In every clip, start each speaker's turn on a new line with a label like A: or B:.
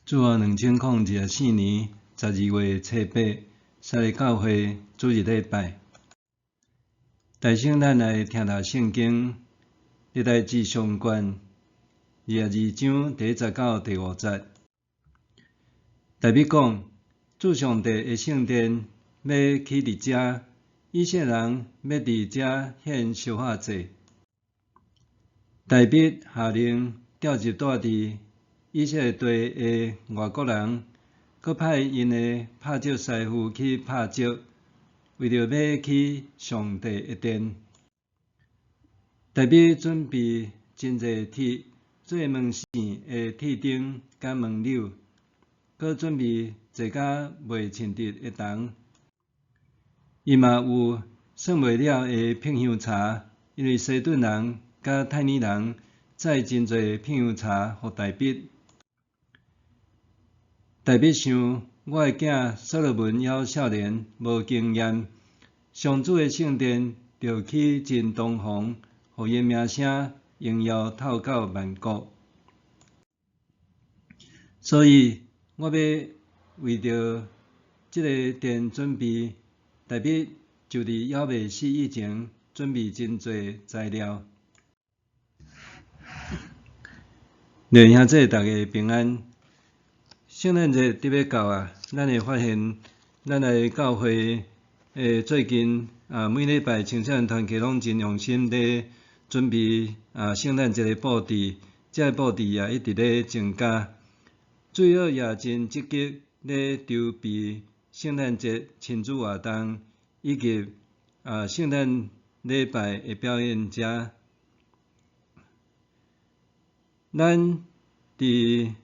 A: 主后2024年12月初8，撒利教会主日礼拜。大圣咱来听读圣经，历代志上卷22章第1到第5节。大笔讲，主上帝的圣殿要起伫遮，以色列人要伫遮献烧化祭。大笔下令调集住伫以色列地的外国人，佮派因的拍照师傅去拍照，为着要去上帝的殿。大笔准备真侪铁做门线的铁钉甲门钮，佮准备一甲袂称得的铜。伊嘛有算袂了的片香茶，因为西顿人甲泰尼人载真侪片香茶互大笔。大笔想，我的囝所罗门还少年，无经验，上主的圣殿着起真堂皇，互伊名声荣耀透到万国。所以，我要为着这个殿准备，大笔就伫还未死以前，准备真侪材料。弟兄姊妹，大家平安。圣诞节伫要到啊，咱会发现，咱来教会最近每礼拜青少年团契拢真用心伫准备圣诞节的布置，这布置也一直咧增加。最后也真积极咧筹备圣诞节亲子活动，以及圣诞礼拜的表演者。咱伫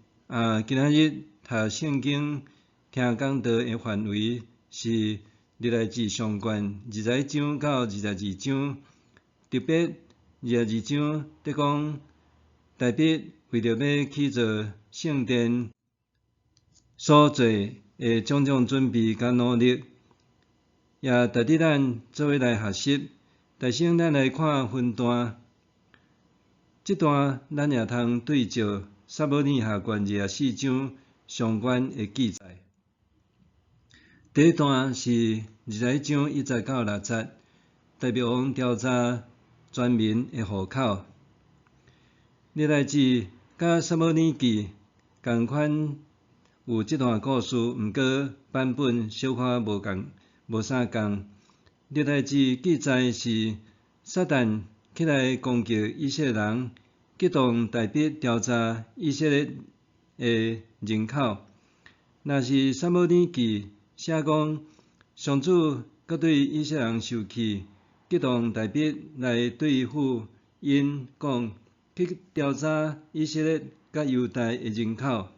A: 今仔日读圣经、听讲道的范围是历代志上卷21章到22章，特别22章伫讲大笔为着要去做圣殿所做的种种准备甲努力，也值得咱做伙来学习。大圣咱来看分段，这段咱也通对照撒母耳下卷24章上卷的记载。第一段是21章1节到6节，大卫王调查全民的户口。历代志甲撒母耳记同款有这段故事，毋过版本小可无啥共。历代志记载是撒旦起来攻击以色列人，激动大笔调查以色列的人口。若是撒母耳记写讲上主佮对以色列人生气，激动大笔来对付因讲去调查以色列甲犹大的人口。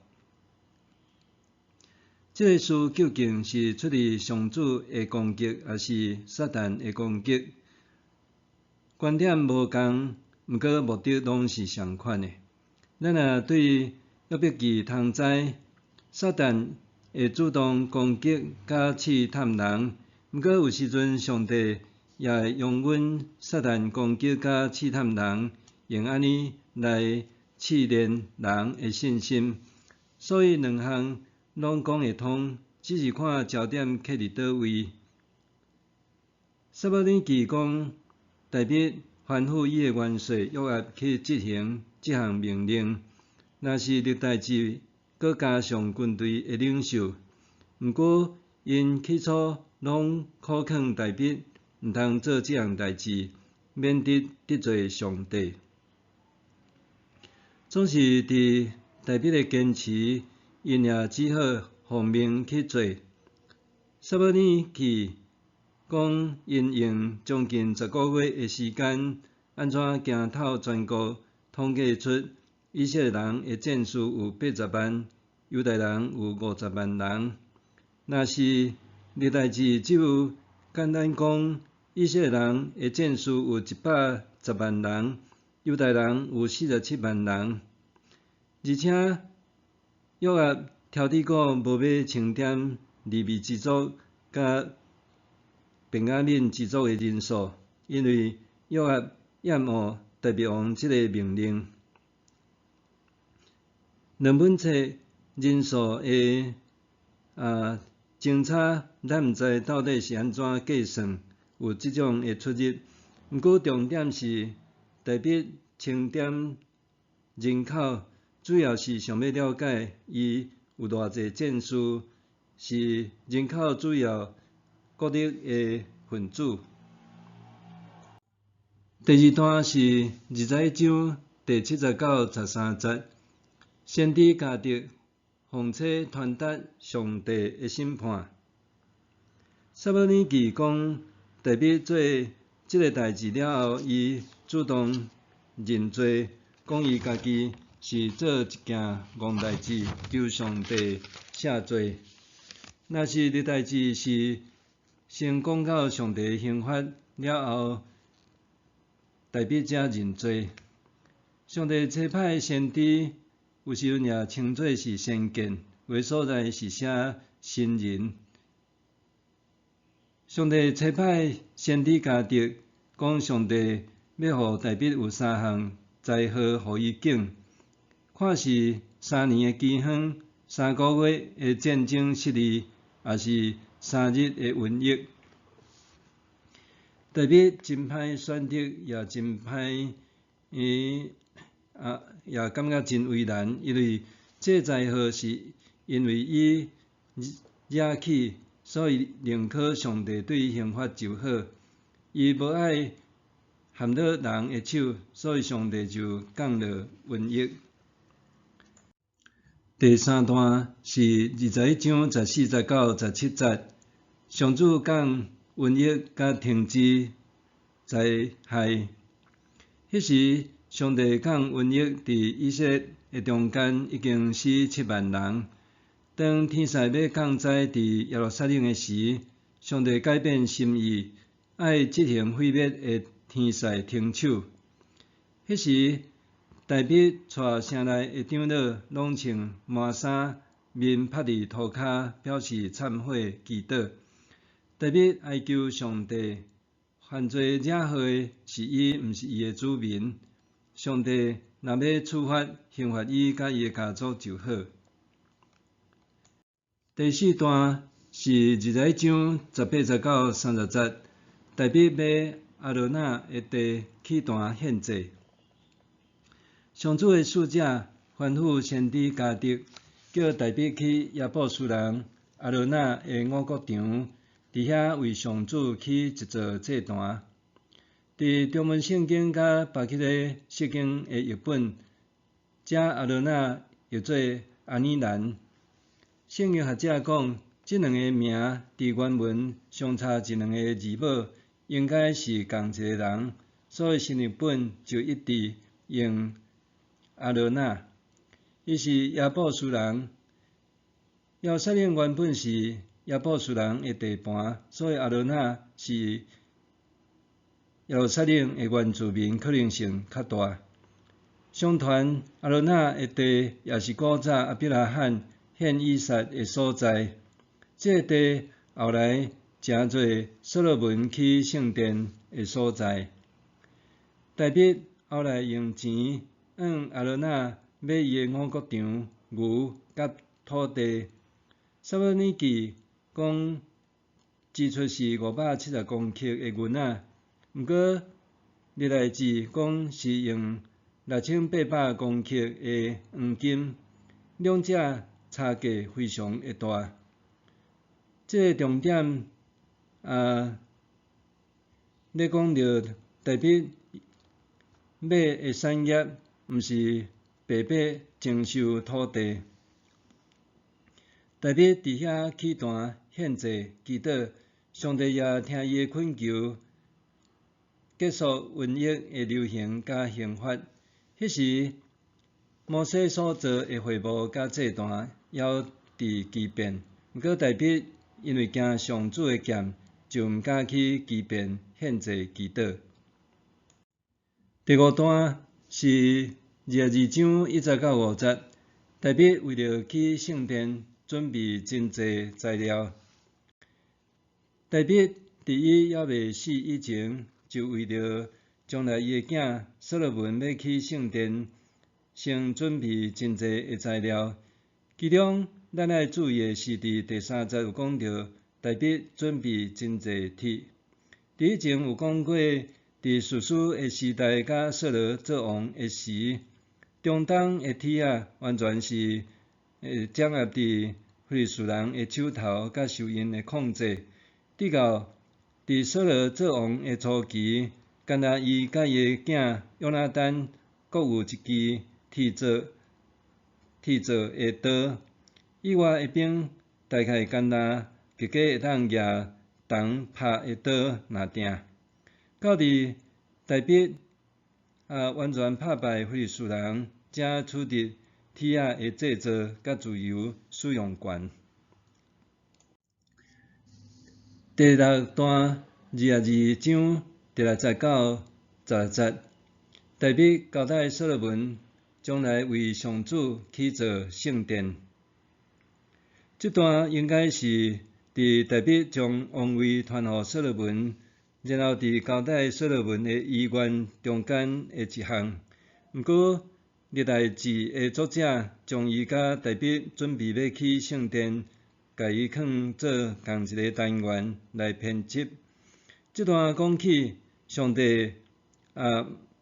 A: 这个事究竟是出于上主的攻击，还是撒旦的攻击？观点无同，毋过目的拢是相款的。咱若对约伯记通知，撒旦会主动攻击甲试探人，毋过有时阵上帝也会用阮撒旦攻击甲试探人，用安尼来试炼人的信心。所以两项拢讲会通，只是看焦点徛伫倒位。撒母耳记讲，大笔吩咐伊的元帅约押去执行这项命令。若是历代志，佮加上军队的领袖，毋过因起初拢苦劝大笔毋通做这项代志，免得罪上帝。总是伫大笔的坚持，因也只好奉命去做。撒母耳记讲，因用将近10个月的时间，安怎行透全国，统计出以色列人的战士有80万，犹大人有50万人。若是历代志只有简单讲，以色列人的战士有110万人，犹大人有47万人，而且约押挑剔讲无要清点利未支族甲便雅悯支族的人数，因为约押厌恶大卫王这个命令。两本册人数的精差，咱毋知到底是安怎计算有即种的出入。毋过重点是，代笔清点人口，主要是想要了解伊有偌济战士，是人口主要国力的分子。第二段是21章第79、13节，先知加特奉册传达上帝的审判。撒母耳记讲，代笔做即个代志了后，伊主动认罪，讲伊家己是做一件戆代志，求上帝赦罪。若是历代志是先讲到上帝刑罚了后，代笔才认罪。上帝差派先知，有时阵也称作是先见，有诶所在是写新人。上帝差派先知加特，讲上帝要互代笔有3项灾祸，互伊经，看是3年诶饥荒、3个月诶战争失利，也是3日诶瘟疫。代笔真歹选择，也真歹，也感觉真为难，因为这灾祸是因为伊惹起，所以宁可上帝对伊刑罚就好。伊无爱含落人的手，所以上帝就降落瘟疫。第3段是21章14、19、17节，上主讲瘟疫甲停止灾害。迄时，上帝讲瘟疫伫以色列的中间已经死7万人。当天使要降灾伫耶路撒冷的时，上帝改变心意，爱执行毁灭的天使停手。迄时，代笔带城内的长老拢穿麻衫，面趴伫涂骹，表示忏悔祈祷。代笔哀求上帝，犯罪惹祸的是伊，毋是伊的子民。上帝若要处罚刑罚伊甲伊的家族就好。第4段是21章18、19、30节，代笔要阿罗那的地起坛献祭。上主的使者吩咐先知加特，叫代笔去亚布斯人阿罗那的五穀场，伫遐为上主起一座祭坛。伫中文圣经甲别迄个圣经的译本，这阿罗那译做阿尼兰。圣经学者讲，这2个名伫原文相差1、2个字母，应该是同一个人，所以新译本就一直用阿罗那。伊是亚布斯人。耶路撒冷原本是亚布斯人的地盘，所以阿罗那是耶路撒冷的原住民可能性较大。相传阿罗那的地也是古早亚伯拉罕献以撒的所在。这个地后来成做所罗门起圣殿的所在。代笔后来用钱向阿罗那买伊的五穀场、牛甲土地。撒母耳记讲支出是570公克的银仔，毋过历代志讲是用6800公克的黄金，两者差价非常的大。这个重点咧讲到代笔买的产业，毋是白白征收土地。代笔伫遐起坛献祭祈祷，上帝也听伊的恳求，结束瘟疫的流行甲刑罚。迄时，摩西所造的会幕甲祭坛还伫基遍，毋过代笔因为惊上主的剑，就毋敢去基遍献祭祈祷。第5段是22章1到5节，代笔为了去圣殿准备真济材料。代笔伫伊还未死以前，就为了将来伊的囝所罗门要去圣殿，先准备真济的材料。其中，咱爱注意的是，伫第3节有讲到，大卫准备真济铁。伫以前有讲过，伫士师的时代甲扫罗做王的时，中东的铁仔完全是掌握伫非利士人的手头，甲受因的控制。直到伫扫罗做王的初期，干那伊甲伊的囝约拿单各有一支铁做的刀，以外的兵大概干那个个会当举重拍的刀拿定。到伫大卫完全打败非利士人，才取得铁仔的制作甲自由使用权。第6段22章第6节到16节，大卫交代所罗门将来为上主起造圣殿。这段应该是伫大卫将王位传予所罗门，然后伫交代所罗门的遗愿中间的一项。不过，历代志的作者将伊甲大卫准备要起圣殿，甲伊放做同一个单元来编辑。这段讲起上帝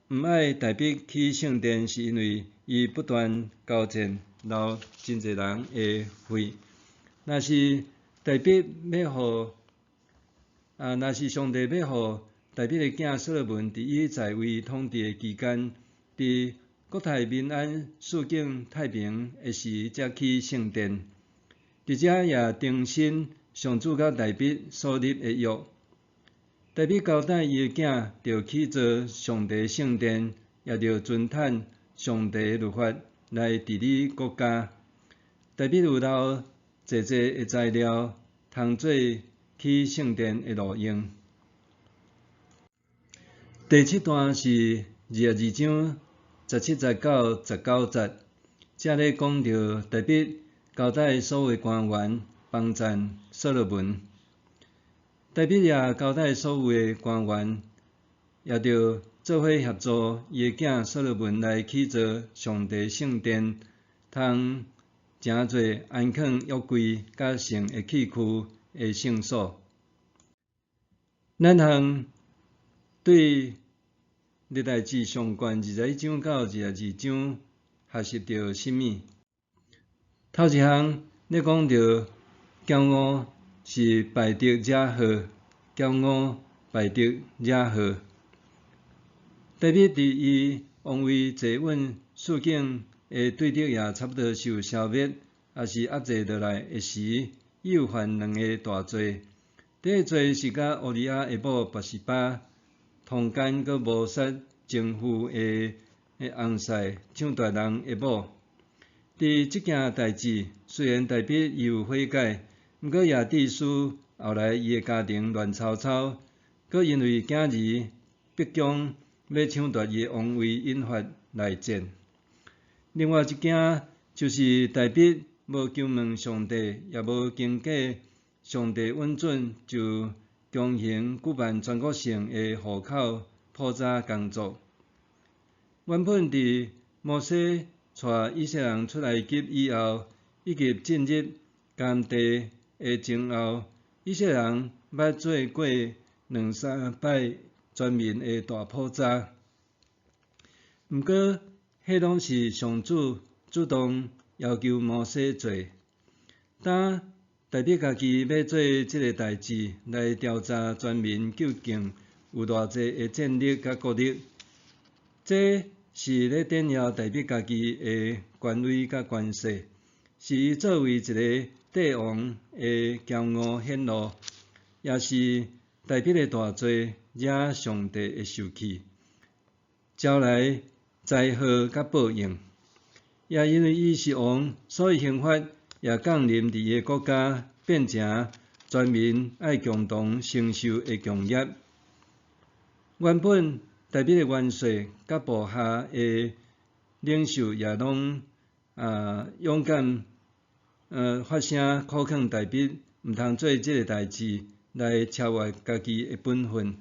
A: 毋爱大卫起圣殿，是因为伊不断交战，流真侪人的血。若是大卫要互若是上帝要互大卫的囝所罗门伫伊在位统治的期间，伫国泰民安、四境太平的时，才起圣殿。伫遮也重申上主甲大卫所立的约。大卫交代伊的囝，着起造上帝圣殿，也着遵趁上帝的律法来治理国家。大卫有留济济的材料，通做起圣殿的路用。第7段是22章17节到19节，这咧讲到大卫交代所有官员帮赞所罗门。大卫也交代所有的官员，也着做伙协助伊的囝所罗门来起造上帝圣殿，通诚侪安放约柜甲圣的器具的圣所。咱通对历代志上卷21章到22章学习到甚物？头一项咧讲到骄傲是败德惹祸，骄傲败德惹祸。大卫伫伊王位坐稳，四境的对敌也差不多受消灭，也是压制落来的时，伊有犯2个大罪。第一个罪是甲乌利亚的某拔示巴通奸，佮谋杀情妇的翁婿，抢夺人的某。伫即件代志，虽然大卫伊有悔改，毋过也致使后来伊的家庭乱糟糟，佮因为囝儿逼宫要抢夺伊的王位，引发内战。另外一件就是大卫无求问上帝，也无经过上帝允准，就强行举办全国性的户口普查工作。原本伫摩西带以色列人出埃及以后，以及进入甘地的前后，以色列人捌做过2-3摆全面的大普查。毋过，迄拢是上主主动要求摩西做。当大卫家己要做即个代志，来调查全民究竟有偌济的战力甲国力，这是咧炫耀大卫家己的权威甲权势，是伊作为一个帝王的骄傲显露，也是大卫的大罪，惹上帝的生气，招来灾祸甲报应。也因为伊是王，所以刑罚也降临伫伊的国家，变成全民爱共同承受的共业。原本大卫的元帅甲部下的领袖也拢勇敢发声苦劝大卫，毋通做即个代志来超越家己的本分。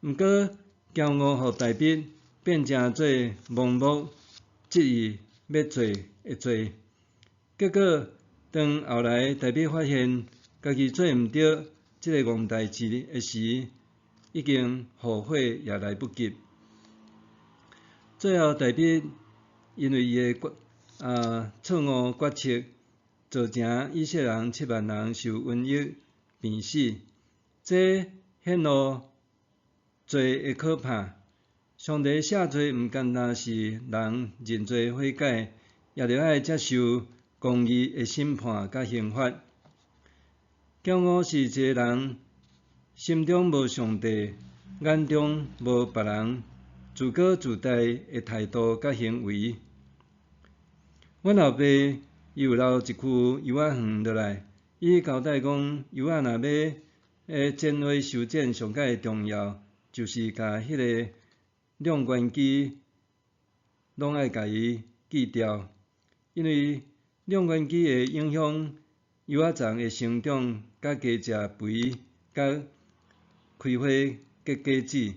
A: 毋过骄傲互大卫变成做盲目执意要做的罪，结结果当后来台北发现家己做毋对即个戆代志的时，已经后悔也来不及。最后台北因为伊的错误决策，造成以色列人7万人受瘟疫病死，这显露罪的可怕。上帝赦罪毋单单是人认罪悔改，也着爱接受公义的审判甲刑罚。骄傲是一个人心中无上帝，眼中无别人，自高自大的态度甲行为。阮后爸伊有留一句油仔园落来，伊交代讲，油仔若要剪花修剪，上界重要就是甲迄个量关机拢爱甲伊记掉，因为量关机会影响油仔丛的生长，甲加食肥，甲开花结果子。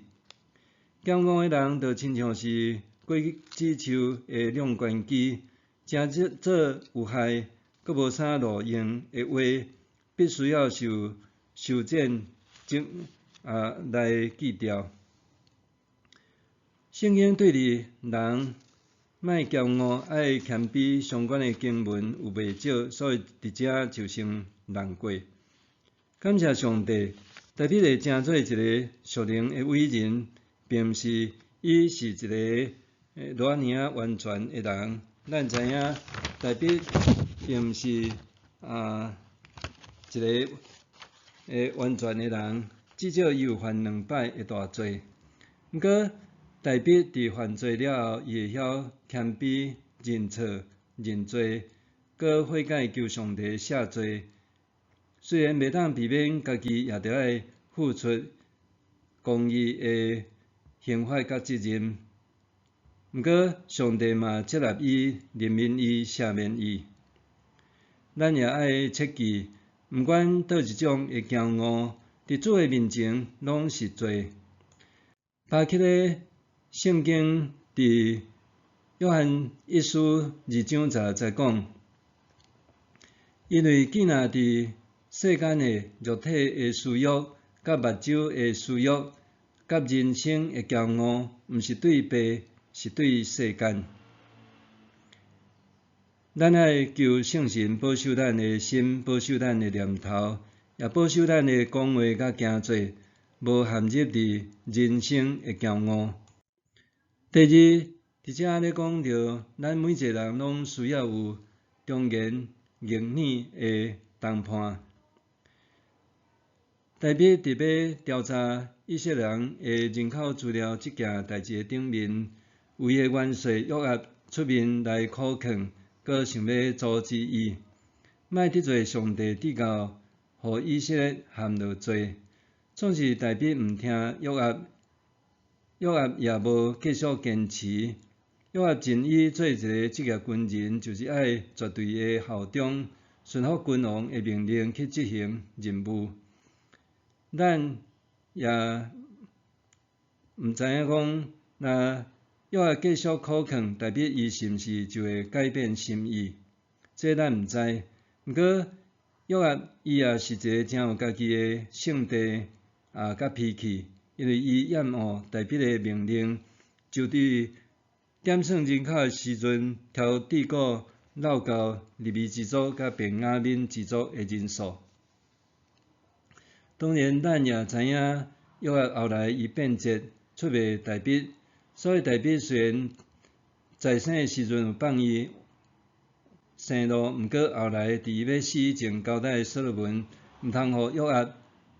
A: 骄傲的人就亲像是果子树的量关机，真做有害，阁无啥路用的话，必须要受修剪来记掉。圣经对伫人莫骄傲、爱谦卑相关的经文有袂少，所以伫遮就先念过。感谢上帝，台北会成做一个属灵的伟人，并毋是伊是一个偌尔完全的人。咱知影台北并毋是一个完全的人，至少伊有犯2摆的大罪。毋过台北伫犯罪了后，伊会晓谦卑、认错、认罪，搁悔改求上帝赦罪。虽然袂当避免家己也着爱付出公义的刑罚甲责任，毋过上帝嘛接纳伊、怜悯伊、赦免伊。咱也爱切记，毋管倒一种的骄傲，伫主的面前拢是罪。巴克的圣经伫约翰一书2章16讲，因为既若伫世间的肉体的私欲、甲目睭的私欲、甲人生的骄傲，毋是对爸，是对世间。咱爱求圣神保守咱的心，保守咱的念头，也保守咱的讲话甲行做，无陷入伫人生的骄傲。第二，伫遮咧讲到，咱每一个人拢需要有忠言逆耳的谈判。台北伫要调查以色列人的人口资料即件代志的顶面，有伊的元帅约押出面来苦劝，阁想要阻止伊，莫得罪上帝至到，互以色列陷落罪。总是台北毋听约押，约押也无继续坚持。约押尽伊做一个职业军人，就是爱绝对的效忠，顺服君王的命令去执行任务。咱也毋知影讲，若约押继续苦劝，台北伊是毋是就会改变心意？这咱毋知。毋过约押伊也是一个真有家己的性地甲脾气，因为伊厌恶台北的命令，就伫点算人口的时阵，挑地鼓闹到利未支族甲便雅悯支族的人数。当然，咱也知影，约押后来伊变节出卖台北，所以台北虽然在生的时阵有放伊生路，毋过后来伫伊要死以前交代所罗门，毋通互约押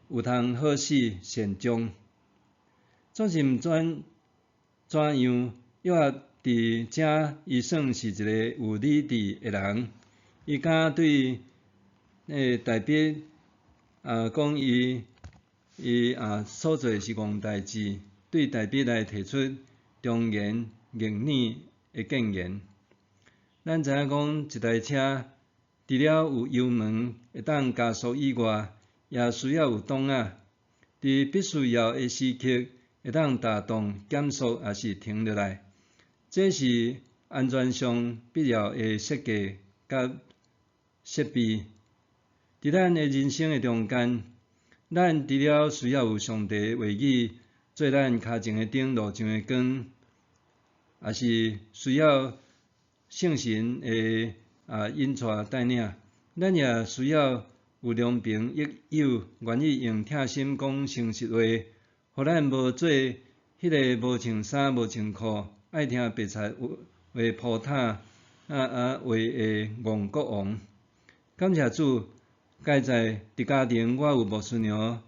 A: 有通好死善终。总是毋管怎样，约押伫遮伊算是一个有理智的人，伊敢对台北讲伊所做是戆代志，对台北来提出忠言逆耳的谏言。咱知影讲，一台车除了有油门会当加速以外，也需要有档仔，伫必须要的时刻会当打动减速，也是停落来。这是安全上必要的设计甲设备。伫咱的人生的中间，咱除了需要有上帝话语做咱脚前的灯、路上的光，也是需要圣神的引带带领。咱也需要有良朋益友，愿意用疼心讲诚实话，互咱无做迄个无穿衫、无穿裤，爱听白菜话铺塔话的戆国王。感谢主，介在伫家庭我有牧师娘，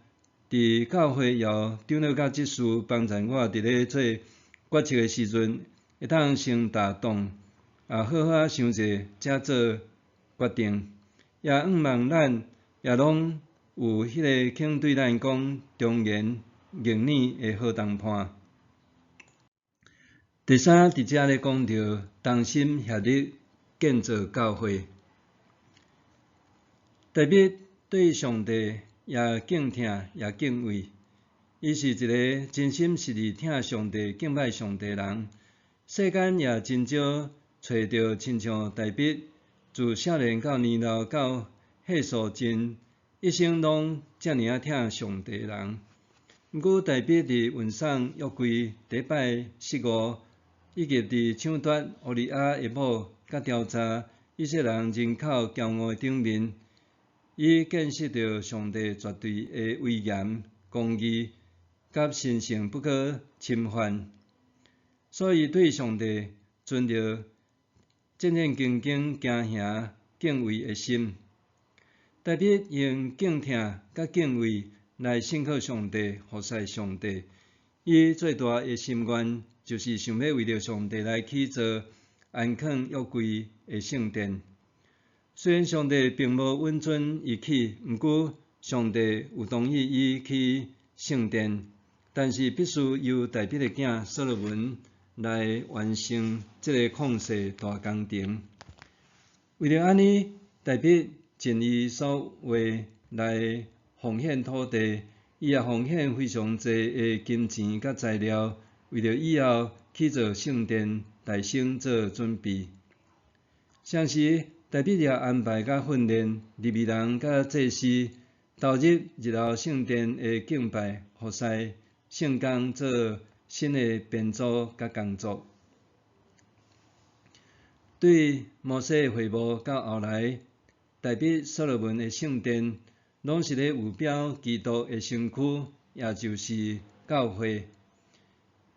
A: 伫教会也长老甲执事帮助我伫咧做决策的时阵，会当先大动，好好想者才做决定。也望咱也拢有迄个肯对咱讲忠言逆耳的好同伴。第三，伫遮咧讲到同心协力建造教会。特别对上帝也敬听也敬畏，伊是一个真心实意听上帝、敬拜上帝的人。世间也真少找到亲像大卫，自少年到年老到岁数尽，一生拢遮尔啊听上帝的人。毋过大卫伫运送约柜第摆失误，以及伫抢夺乌利亚的某甲调查以色列人人口骄傲的顶面，伊见识到上帝绝对的威严、公义甲神圣不可侵犯，所以对上帝存着战战兢兢、惊吓、敬畏的心。大卫用敬听甲敬畏来信靠上帝、服侍上帝。伊最大的心愿就是想要为着上帝来起造安放约柜的圣殿。虽然上帝并无允准伊起，毋过上帝有同意伊起圣殿，但是必须由大卫的囝所罗门来完成这个旷世大工程。为了安尼，大卫尽伊所为来奉献土地，伊也奉献非常济的金钱甲材料，为了以后起造圣殿大省做准备。相时，大卫也安排甲训练利未人甲祭司，投入日后圣殿的敬拜、服侍、圣工做新的编组甲工作。对摩西会幕到后来，大卫所罗门的圣殿，拢是咧有标基督的身躯，也就是教会。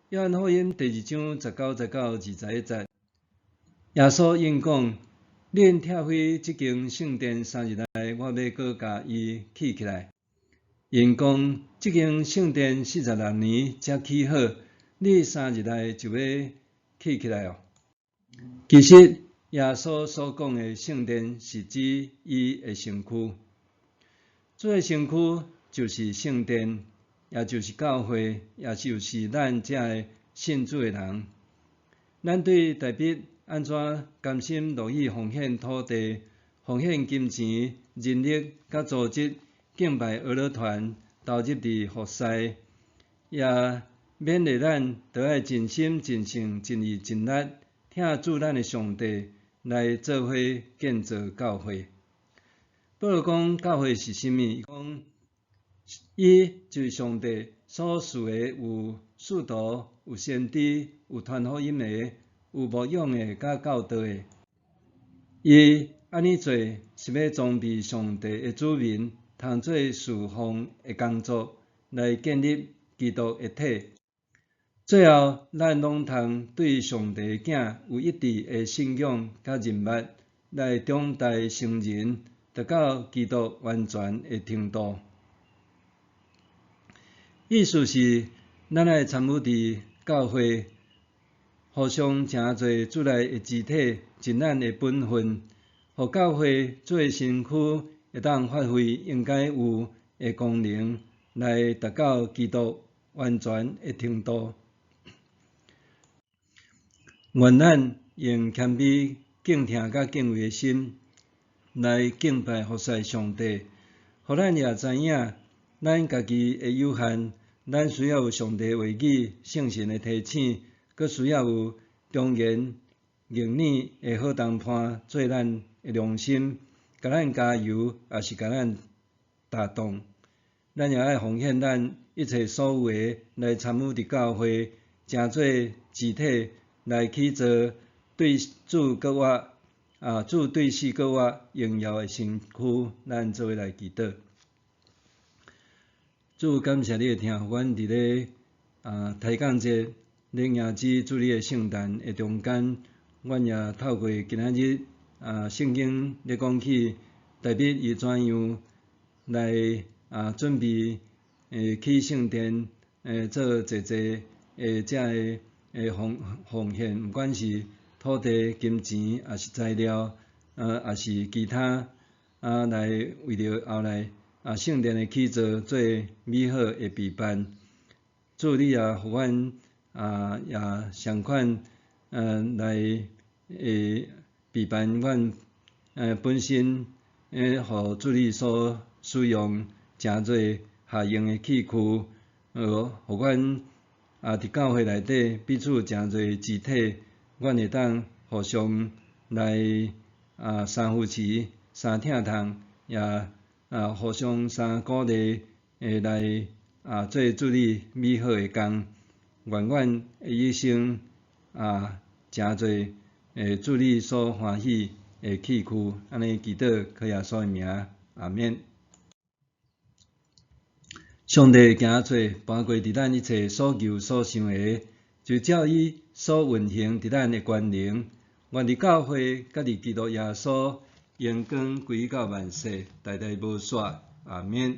A: 约翰福音第2章19、19、21节，耶稣应讲：恁拆毁即间圣殿3日内，我要搁甲伊起起来。因讲即间圣殿46年才起好，你3日内就要起起来哦。其实耶稣所讲的圣殿是指伊的身躯，这个身躯就是圣殿，也就是教会，也就是咱这个信主的人。咱对大卫安怎甘心乐意奉献土地、奉献金钱、人力，甲组织敬拜儿乐团，投入伫服侍，也勉励咱着爱尽心、尽性、尽意、尽力，听主咱的上帝来做伙建造教会。保罗讲教会是甚物？伊讲伊就是上帝所赐的有使徒、有先知、有传福音的、有牧养的、甲教导的。伊安尼做是要装备上帝的子民，通做侍奉的工作，来建立基督的体。最后，咱拢通对上帝的囝有一致的信仰甲认捌，来长大成人，达到基督完全的程度。意思是，咱爱参与伫教会，互相诚侪主内的肢体，尽咱的本分，互教会做身躯会当发挥应该有的功能，来达到基督完全的程度。愿咱用谦卑、敬听甲敬畏的心来敬拜服侍上帝，互咱也知影咱家己的有限，咱需要有上帝话语、圣神的提醒，佮需要有忠言逆耳的好同伴做咱的良心，甲咱加油，也是甲咱打动。咱也爱奉献咱一切所有诶来参与伫教会，诚做肢体来去做对主搁我主对事搁我荣耀诶身躯，咱做伙来祈祷。主感谢你诶听，阮伫咧开讲节领迎子主你诶圣诞诶中间，阮也透过今仔日圣经咧讲起，大笔伊怎样来准备去圣殿做济遮诶奉献，毋管是土地、金钱，也是材料，也是其他来为着后来圣殿诶起造做美好诶备办。主你也互阮也相款来备办阮本身互主你所使用，诚侪下用诶器具，互阮伫教会内底彼此诚侪肢体，阮会当互相来相扶持、相疼痛，也互相相鼓励来做主你美好诶工。愿阮一生诚侪主你所欢喜诶器具，安尼祈祷靠耶稣诶名，阿免。上帝行做，搬过伫咱一切所求所想诶，就照伊所运行伫咱诶权能，愿伫教会，甲伫基督耶稣，荣光归到万世，代代无煞，阿免。